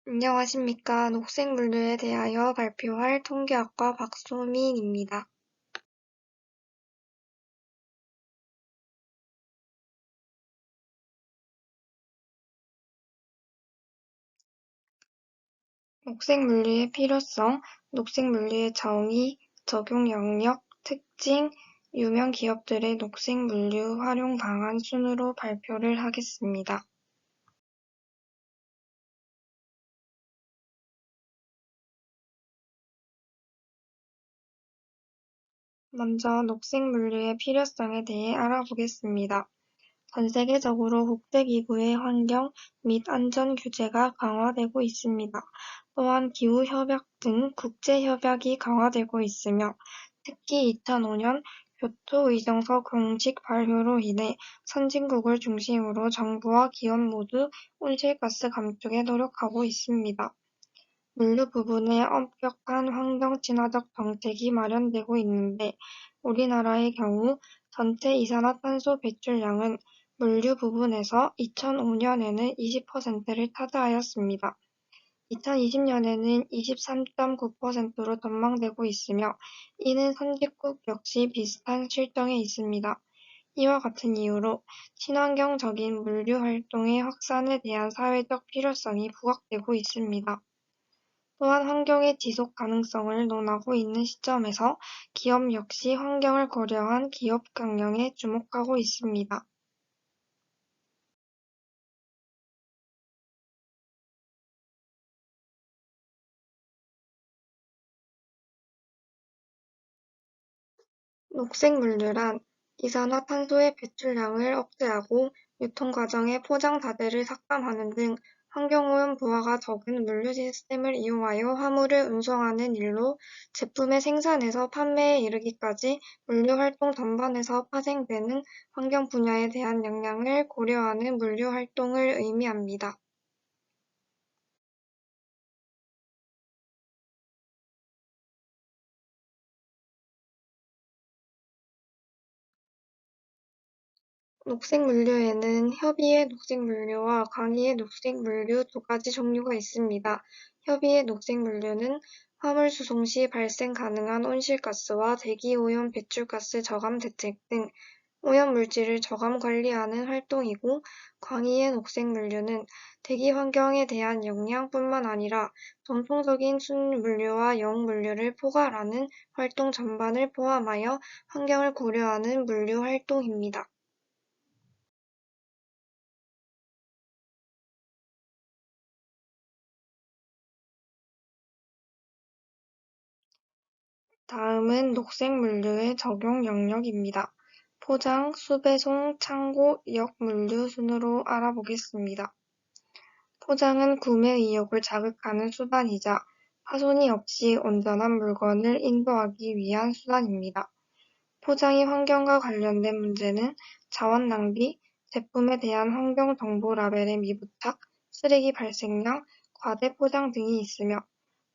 안녕하십니까. 녹색물류에 대하여 발표할 통계학과 박소민입니다. 녹색물류의 필요성, 녹색물류의 정의, 적용 영역, 특징, 유명 기업들의 녹색물류 활용 방안 순으로 발표를 하겠습니다. 먼저 녹색물류의 필요성에 대해 알아보겠습니다. 전 세계적으로 국제기구의 환경 및 안전 규제가 강화되고 있습니다. 또한 기후협약 등 국제협약이 강화되고 있으며 특히 2005년 교토의정서 공식 발효로 인해 선진국을 중심으로 정부와 기업 모두 온실가스 감축에 노력하고 있습니다. 물류 부분에 엄격한 환경 친화적 정책이 마련되고 있는데 우리나라의 경우 전체 이산화탄소 배출량은 물류 부분에서 2005년에는 20%를 차지하였습니다. 2020년에는 23.9%로 전망되고 있으며 이는 선진국 역시 비슷한 실정에 있습니다. 이와 같은 이유로 친환경적인 물류 활동의 확산에 대한 사회적 필요성이 부각되고 있습니다. 또한 환경의 지속 가능성을 논하고 있는 시점에서 기업 역시 환경을 고려한 기업 경영에 주목하고 있습니다. 녹색 물류란 이산화탄소의 배출량을 억제하고 유통과정의 포장 자재를 삭감하는 등 환경오염 부하가 적은 물류 시스템을 이용하여 화물을 운송하는 일로 제품의 생산에서 판매에 이르기까지 물류 활동 전반에서 파생되는 환경 분야에 대한 영향을 고려하는 물류 활동을 의미합니다. 녹색 물류에는 협의의 녹색 물류와 강의의 녹색 물류 두 가지 종류가 있습니다. 협의의 녹색 물류는 화물 수송 시 발생 가능한 온실가스와 대기오염 배출가스 저감 대책 등 오염 물질을 저감 관리하는 활동이고, 광의의 녹색 물류는 대기 환경에 대한 영향뿐만 아니라 전통적인 순물류와 영물류를 포괄하는 활동 전반을 포함하여 환경을 고려하는 물류 활동입니다. 다음은 녹색 물류의 적용 영역입니다. 포장, 수배송, 창고, 역 물류 순으로 알아보겠습니다. 포장은 구매 의욕을 자극하는 수단이자 파손이 없이 온전한 물건을 인도하기 위한 수단입니다. 포장의 환경과 관련된 문제는 자원 낭비, 제품에 대한 환경 정보 라벨의 미부착, 쓰레기 발생량, 과대 포장 등이 있으며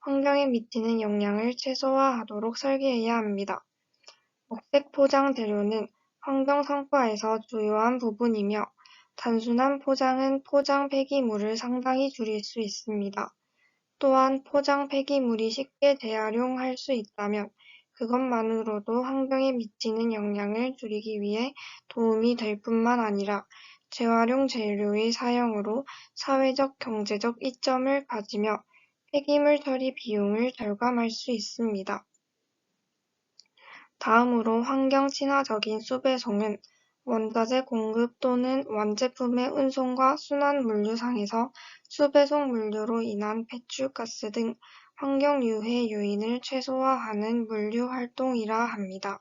환경에 미치는 영향을 최소화하도록 설계해야 합니다. 녹색 포장 재료는 환경 성과에서 주요한 부분이며 단순한 포장은 포장 폐기물을 상당히 줄일 수 있습니다. 또한 포장 폐기물이 쉽게 재활용할 수 있다면 그것만으로도 환경에 미치는 영향을 줄이기 위해 도움이 될 뿐만 아니라 재활용 재료의 사용으로 사회적 경제적 이점을 가지며 폐기물 처리 비용을 절감할 수 있습니다. 다음으로 환경 친화적인 수배송은 원자재 공급 또는 완제품의 운송과 순환 물류상에서 수배송 물류로 인한 배출가스 등 환경 유해 요인을 최소화하는 물류 활동이라 합니다.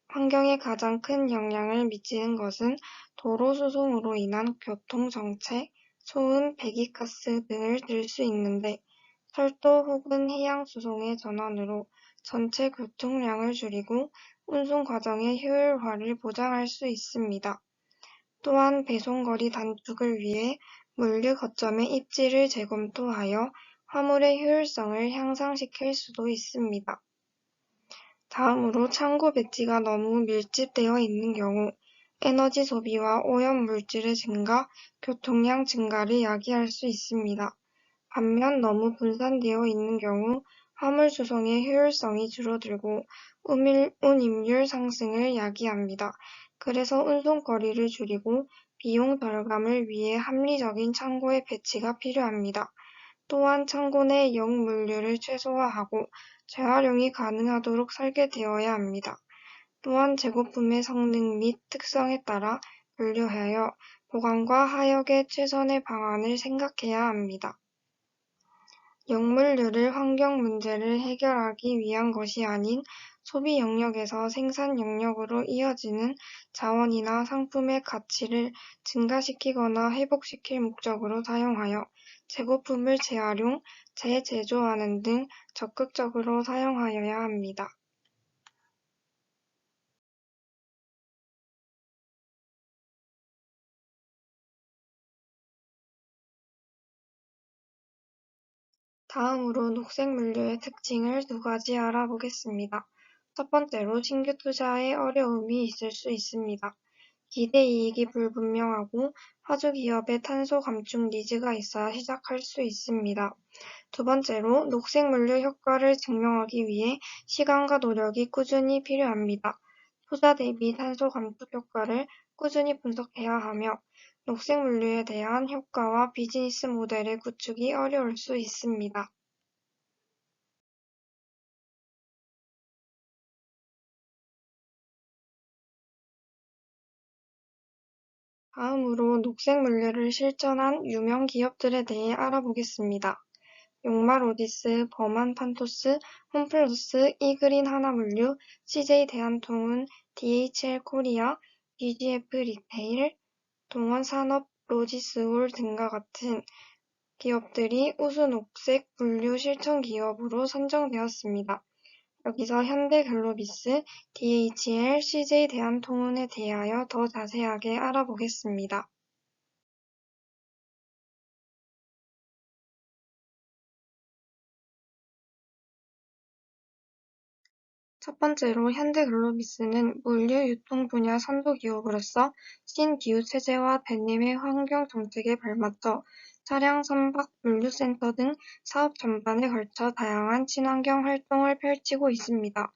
환경에 가장 큰 영향을 미치는 것은 도로 수송으로 인한 교통 정체, 소음, 배기가스 등을 들 수 있는데 철도 혹은 해양 수송의 전환으로 전체 교통량을 줄이고 운송 과정의 효율화를 보장할 수 있습니다. 또한 배송거리 단축을 위해 물류 거점의 입지를 재검토하여 화물의 효율성을 향상시킬 수도 있습니다. 다음으로 창고 배치가 너무 밀집되어 있는 경우 에너지 소비와 오염 물질의 증가, 교통량 증가를 야기할 수 있습니다. 반면 너무 분산되어 있는 경우 화물 수송의 효율성이 줄어들고 운임률 상승을 야기합니다. 그래서 운송거리를 줄이고 비용 절감을 위해 합리적인 창고의 배치가 필요합니다. 또한 창고 내 역물류를 최소화하고 재활용이 가능하도록 설계되어야 합니다. 또한 제고품의 성능 및 특성에 따라 분류하여 보관과 하역의 최선의 방안을 생각해야 합니다. 역물류를 환경 문제를 해결하기 위한 것이 아닌 소비 영역에서 생산 영역으로 이어지는 자원이나 상품의 가치를 증가시키거나 회복시킬 목적으로 사용하여 재고품을 재활용, 재제조하는 등 적극적으로 사용하여야 합니다. 다음으로 녹색물류의 특징을 두 가지 알아보겠습니다. 첫 번째로 신규 투자에 어려움이 있을 수 있습니다. 기대이익이 불분명하고 화주기업의 탄소 감축 니즈가 있어야 시작할 수 있습니다. 두 번째로 녹색물류 효과를 증명하기 위해 시간과 노력이 꾸준히 필요합니다. 투자 대비 탄소 감축 효과를 꾸준히 분석해야 하며 녹색물류에 대한 효과와 비즈니스 모델의 구축이 어려울 수 있습니다. 다음으로 녹색물류를 실천한 유명 기업들에 대해 알아보겠습니다. 용마로디스, 버만판토스, 홈플러스, 이그린 하나물류, CJ 대한통운, DHL 코리아, DGF 리테일, 동원산업, 로지스홀 등과 같은 기업들이 우수 녹색 물류 실천 기업으로 선정되었습니다. 여기서 현대글로비스, DHL, CJ 대한통운에 대하여 더 자세하게 알아보겠습니다. 첫 번째로 현대글로비스는 물류 유통 분야 선도 기업으로서 신기후 체제와 대내외 환경 정책에 발맞춰 차량 선박 물류센터 등 사업 전반에 걸쳐 다양한 친환경 활동을 펼치고 있습니다.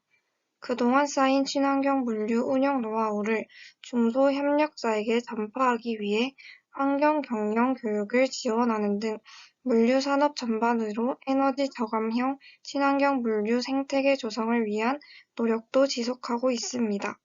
그동안 쌓인 친환경 물류 운영 노하우를 중소협력사에게 전파하기 위해 환경 경영 교육을 지원하는 등 물류 산업 전반으로 에너지 저감형 친환경 물류 생태계 조성을 위한 노력도 지속하고 있습니다.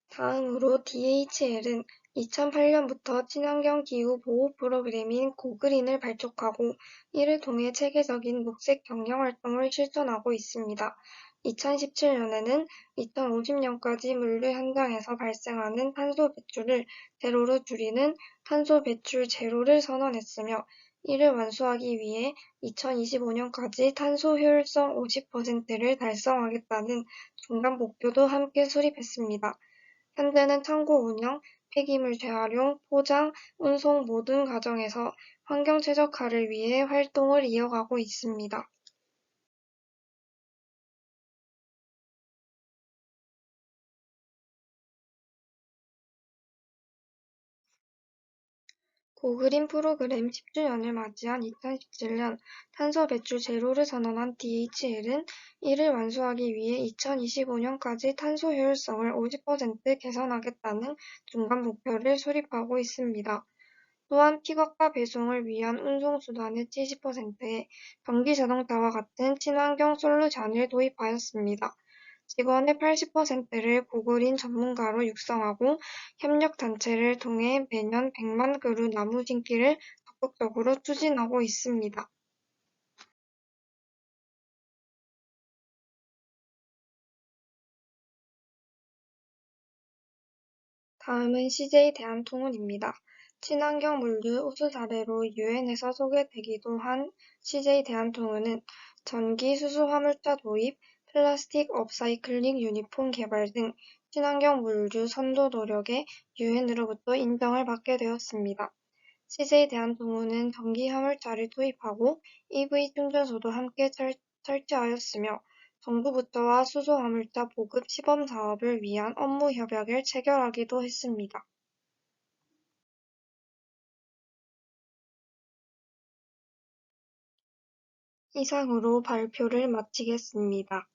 다음으로 DHL은 2008년부터 친환경 기후 보호 프로그램인 고그린을 발족하고 이를 통해 체계적인 녹색 경영 활동을 실천하고 있습니다. 2017년에는 2050년까지 물류 현장에서 발생하는 탄소 배출을 제로로 줄이는 탄소 배출 제로를 선언했으며 이를 완수하기 위해 2025년까지 탄소 효율성 50%를 달성하겠다는 중간 목표도 함께 수립했습니다. 현재는 창고 운영, 폐기물 재활용, 포장, 운송 모든 과정에서 환경 최적화를 위해 활동을 이어가고 있습니다. 고그린 프로그램 10주년을 맞이한 2017년 탄소 배출 제로를 선언한 DHL은 이를 완수하기 위해 2025년까지 탄소 효율성을 50% 개선하겠다는 중간 목표를 수립하고 있습니다. 또한 픽업과 배송을 위한 운송수단의 70%에 전기자동차와 같은 친환경 솔루션을 도입하였습니다. 직원의 80%를 고그린 전문가로 육성하고 협력단체를 통해 매년 100만 그루 나무 심기를 적극적으로 추진하고 있습니다. 다음은 CJ 대한통운입니다. 친환경 물류 우수 사례로 유엔에서 소개되기도 한 CJ 대한통운은 전기 수소 화물차 도입, 플라스틱 업사이클링 유니폼 개발 등 친환경 물류 선도 노력에 유엔으로부터 인정을 받게 되었습니다. CJ 대한통운은 전기 화물차를 도입하고 EV 충전소도 함께 설치하였으며 정부 부처와 수소화물차 보급 시범 사업을 위한 업무 협약을 체결하기도 했습니다. 이상으로 발표를 마치겠습니다.